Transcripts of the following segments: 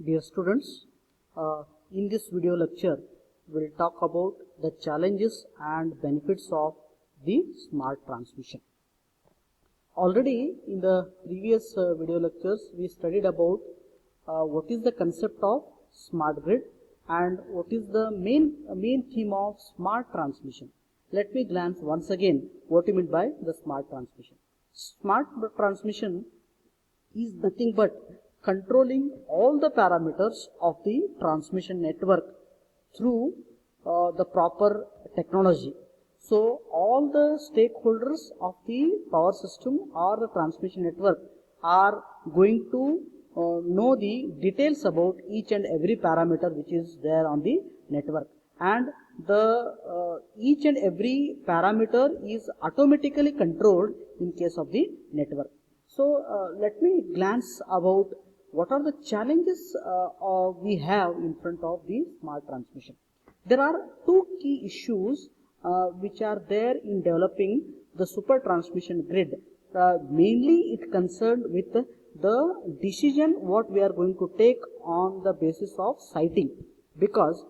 Dear students, in this video lecture, we'll talk about the challenges and benefits of the smart transmission. Already in the previous video lectures, we studied about what is the concept of smart grid and what is the main theme of smart transmission. Let me glance once again what you mean by the smart transmission. Smart transmission is nothing but controlling all the parameters of the transmission network through the proper technology. So all the stakeholders of the power system or the transmission network are going to know the details about each and every parameter which is there on the network, and the each and every parameter is automatically controlled in case of the network. So let me glance about what are the challenges we have in front of the smart transmission. There are two key issues which are there in developing the super transmission grid. Mainly it concerned with the decision what we are going to take on the basis of siting, because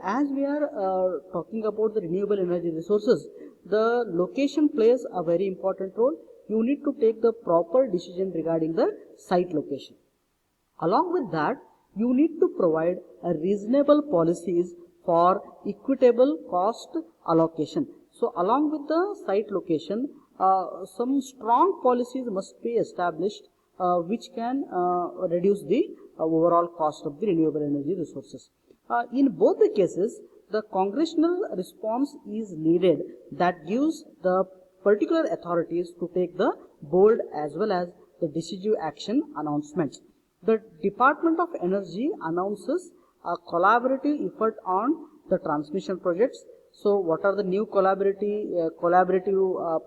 as we are talking about the renewable energy resources, the location plays a very important role. You need to take the proper decision regarding the site location. Along with that, you need to provide a reasonable policies for equitable cost allocation. So along with the site location, some strong policies must be established which can reduce the overall cost of the renewable energy resources. In both the cases, the congressional response is needed that gives the particular authorities to take the bold as well as the decisive action announcements. The Department of Energy announces a collaborative effort on the transmission projects. So what are the new collaborative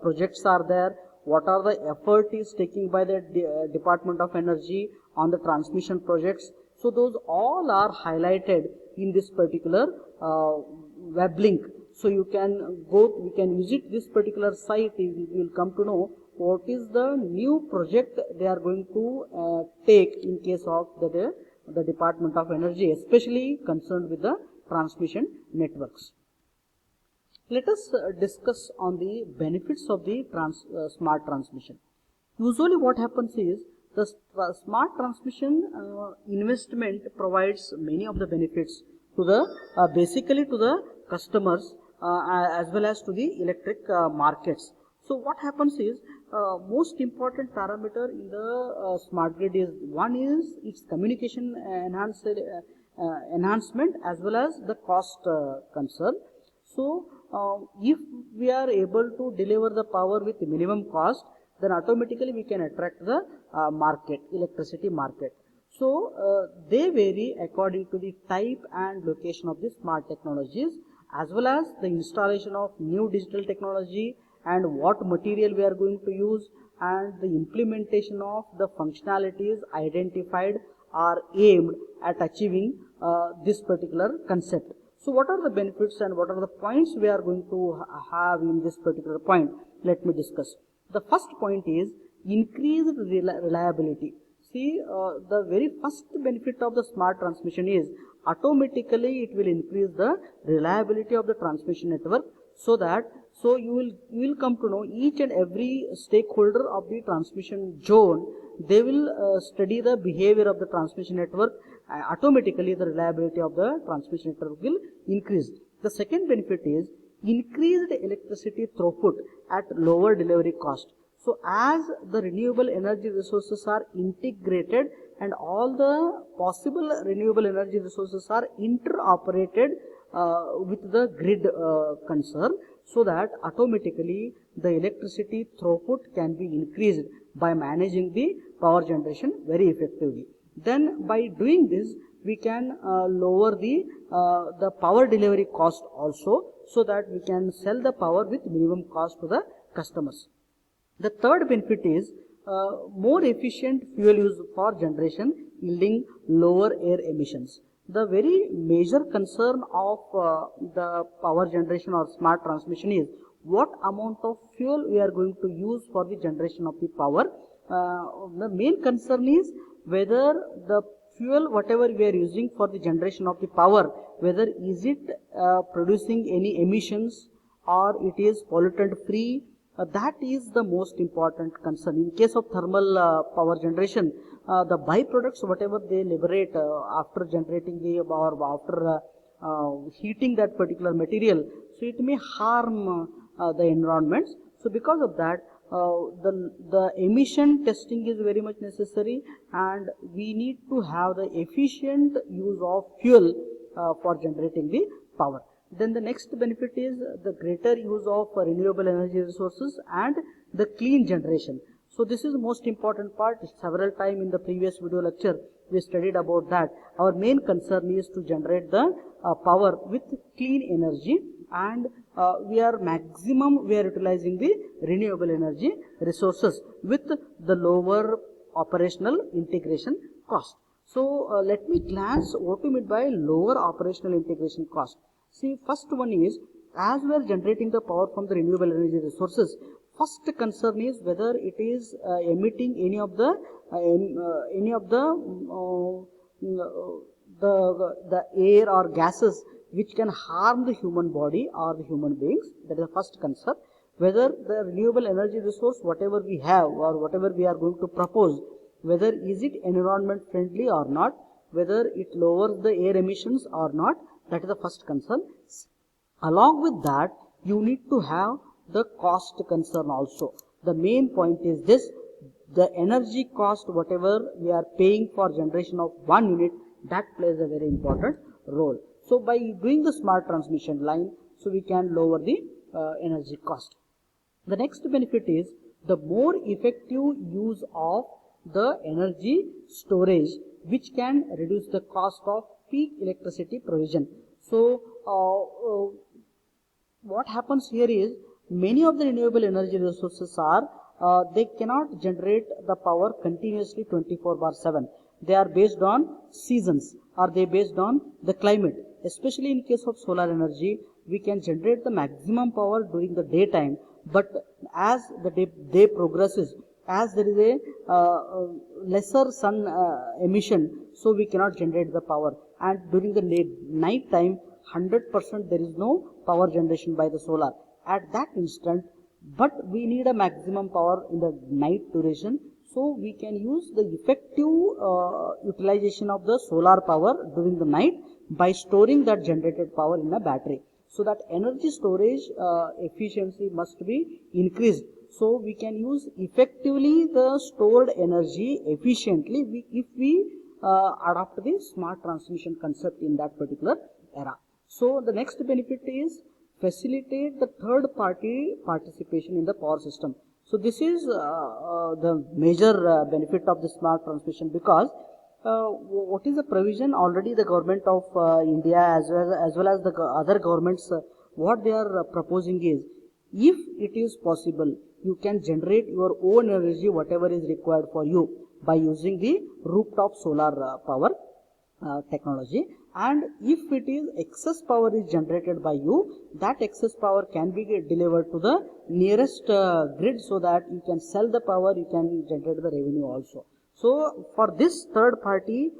projects are there? What are the effort is taken by the Department of Energy on the transmission projects? So those all are highlighted in this particular web link. So you can visit this particular site. You will come to know what is the new project they are going to take in case of the Department of Energy, especially concerned with the transmission networks. Let us discuss on the benefits of the smart transmission. Usually what happens is the smart transmission investment provides many of the benefits to the basically to the customers as well as to the electric markets. So what happens is most important parameter in the smart grid is one is its communication enhancement as well as the cost concern. So if we are able to deliver the power with minimum cost, then automatically we can attract the electricity market. So they vary according to the type and location of the smart technologies, as well as the installation of new digital technology and what material we are going to use, and the implementation of the functionalities identified are aimed at achieving this particular concept. So what are the benefits and what are the points we are going to have in this particular point? Let me discuss. The first point is increased reliability. See, the very first benefit of the smart transmission is automatically it will increase the reliability of the transmission network, so you will come to know each and every stakeholder of the transmission zone. They will study the behavior of the transmission network. Automatically the reliability of the transmission network will increase. The second benefit is increased electricity throughput at lower delivery cost. So as the renewable energy resources are integrated and all the possible renewable energy resources are interoperated with the grid concern, so that automatically the electricity throughput can be increased by managing the power generation very effectively. Then by doing this, we can lower the power delivery cost also, so that we can sell the power with minimum cost to the customers. The third benefit is more efficient fuel use for generation, yielding lower air emissions. The very major concern of the power generation or smart transmission is what amount of fuel we are going to use for the generation of the power. The main concern is whether the fuel whatever we are using for the generation of the power, whether is it producing any emissions or it is pollutant free, that is the most important concern. In case of thermal power generation, the byproducts whatever they liberate after generating the or after heating that particular material, so it may harm the environment. So because of that, the emission testing is very much necessary, and we need to have the efficient use of fuel for generating the power. Then the next benefit is the greater use of renewable energy resources and the clean generation. So this is the most important part. Several times in the previous video lecture we studied about that. Our main concern is to generate the power with clean energy, and we are utilizing the renewable energy resources with the lower operational integration cost. So let me glance what we mean by lower operational integration cost. See, first one is, as we are generating the power from the renewable energy resources, first concern is whether it is emitting any of the air or gases which can harm the human body or the human beings. That is the first concern. Whether the renewable energy resource, whatever we have or whatever we are going to propose, whether is it environment friendly or not, whether it lowers the air emissions or not, that is the first concern. Along with that, you need to have the cost concern also. The main point is this: the energy cost, whatever we are paying for generation of 1 unit, that plays a very important role. So by doing the smart transmission line, so we can lower the energy cost. The next benefit is the more effective use of the energy storage, which can reduce the cost of peak electricity provision. So what happens here is, many of the renewable energy resources are they cannot generate the power continuously 24/7. They are based on seasons, or they based on the climate. Especially in case of solar energy, we can generate the maximum power during the daytime, but as the day progresses, as there is a lesser sun emission, so we cannot generate the power, and during the night time 100% there is no power generation by the solar at that instant, but we need a maximum power in the night duration. So we can use the effective utilization of the solar power during the night by storing that generated power in a battery. So that energy storage efficiency must be increased. So we can use effectively the stored energy efficiently if we adopt the smart transmission concept in that particular era. So the next benefit is facilitate the third party participation in the power system. So this is the major benefit of the smart transmission, because what is the provision already the government of India as well as the other governments, what they are proposing is, if it is possible, you can generate your own energy whatever is required for you by using the rooftop solar power technology. And if it is excess power is generated by you, that excess power can be delivered to the nearest grid, so that you can sell the power, you can generate the revenue also. So for this third party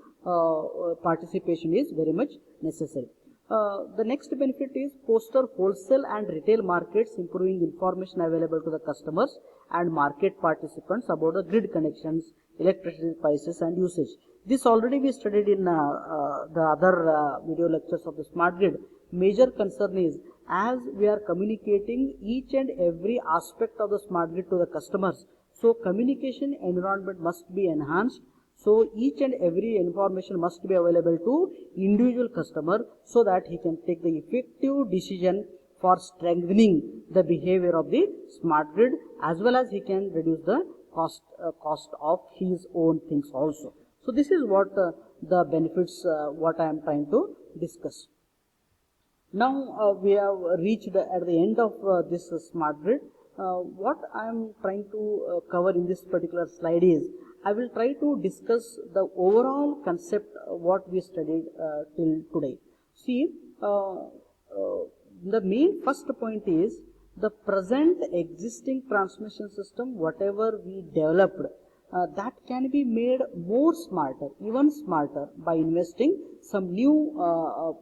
participation is very much necessary. The next benefit is foster wholesale and retail markets, improving information available to the customers and market participants about the grid connections, electricity prices and usage. This already we studied in the other video lectures of the smart grid. Major concern is, as we are communicating each and every aspect of the smart grid to the customers, so communication environment must be enhanced. So each and every information must be available to individual customer, so that he can take the effective decision for strengthening the behavior of the smart grid, as well as he can reduce the cost of his own things also. So this is what the benefits what I am trying to discuss. Now we have reached at the end of this smart grid. What I am trying to cover in this particular slide is, I will try to discuss the overall concept what we studied till today. See, the main first point is, the present existing transmission system whatever we developed, that can be made more smarter, even smarter, by investing some new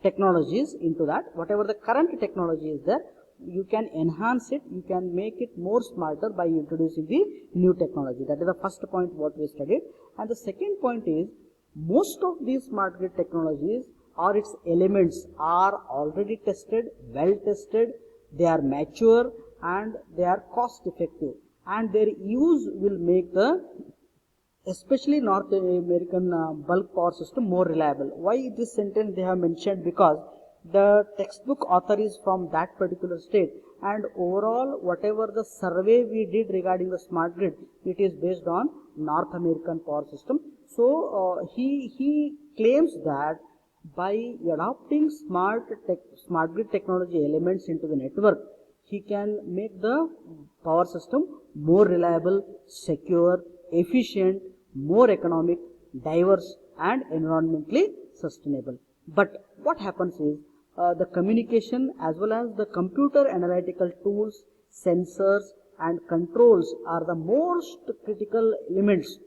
technologies into that. Whatever the current technology is there, you can enhance it, you can make it more smarter by introducing the new technology. That is the first point what we studied. And the second point is, most of these smart grid technologies or its elements are already tested, well tested, they are mature and they are cost effective, and their use will make the especially North American bulk power system more reliable. Why this sentence they have mentioned? Because the textbook author is from that particular state, and overall whatever the survey we did regarding the smart grid, it is based on North American power system. So he claims that by adopting smart grid technology elements into the network, he can make the power system more reliable, secure, efficient, more economic, diverse and environmentally sustainable. But what happens is, the communication as well as the computer analytical tools, sensors and controls are the most critical elements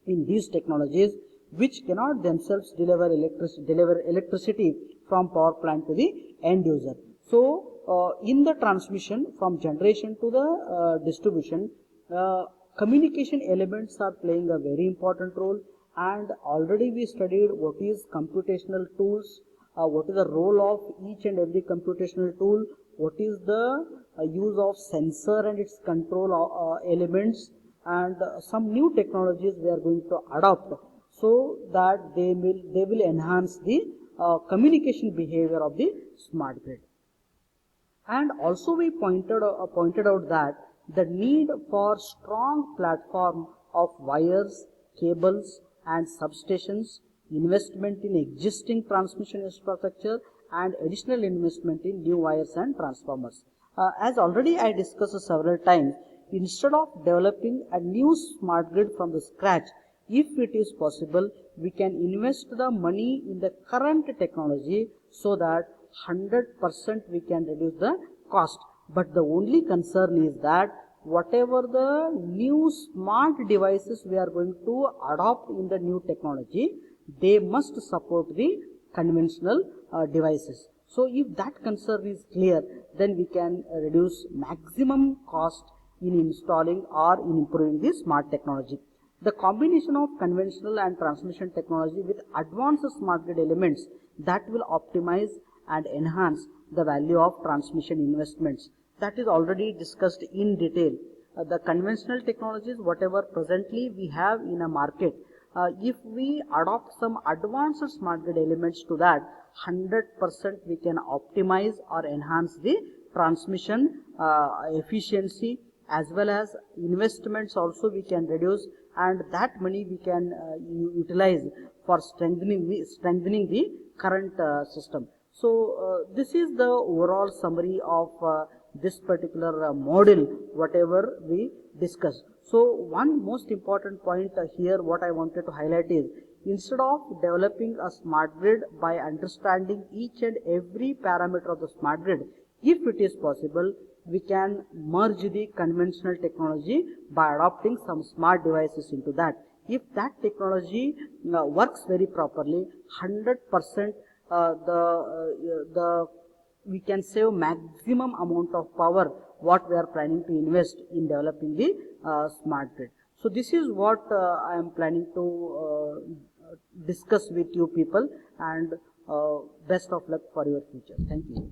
in these technologies, which cannot themselves deliver electricity from power plant to the end user. So in the transmission from generation to the distribution, communication elements are playing a very important role, and already we studied what is computational tools, what is the role of each and every computational tool, what is the use of sensor and its control elements, and some new technologies we are going to adopt so that they will enhance the communication behavior of the smart grid. And also we pointed out that the need for strong platform of wires, cables and substations, investment in existing transmission infrastructure and additional investment in new wires and transformers. As already I discussed several times, instead of developing a new smart grid from the scratch, if it is possible, we can invest the money in the current technology so that 100% we can reduce the cost. But the only concern is that whatever the new smart devices we are going to adopt in the new technology, they must support the conventional devices. So if that concern is clear, then we can reduce maximum cost in installing or in improving the smart technology. The combination of conventional and transmission technology with advanced smart grid elements that will optimize and enhance the value of transmission investments, that is already discussed in detail. The conventional technologies, whatever presently we have in a market, if we adopt some advanced smart grid elements to that, 100% we can optimize or enhance the transmission efficiency, as well as investments also we can reduce, and that money we can utilize for strengthening the current system. So this is the overall summary of this particular model whatever we discussed. So one most important point here what I wanted to highlight is, instead of developing a smart grid by understanding each and every parameter of the smart grid, if it is possible, we can merge the conventional technology by adopting some smart devices into that. If that technology works very properly, 100% we can save maximum amount of power what we are planning to invest in developing the smart grid. So this is what I am planning to discuss with you people, and best of luck for your future. Thank you.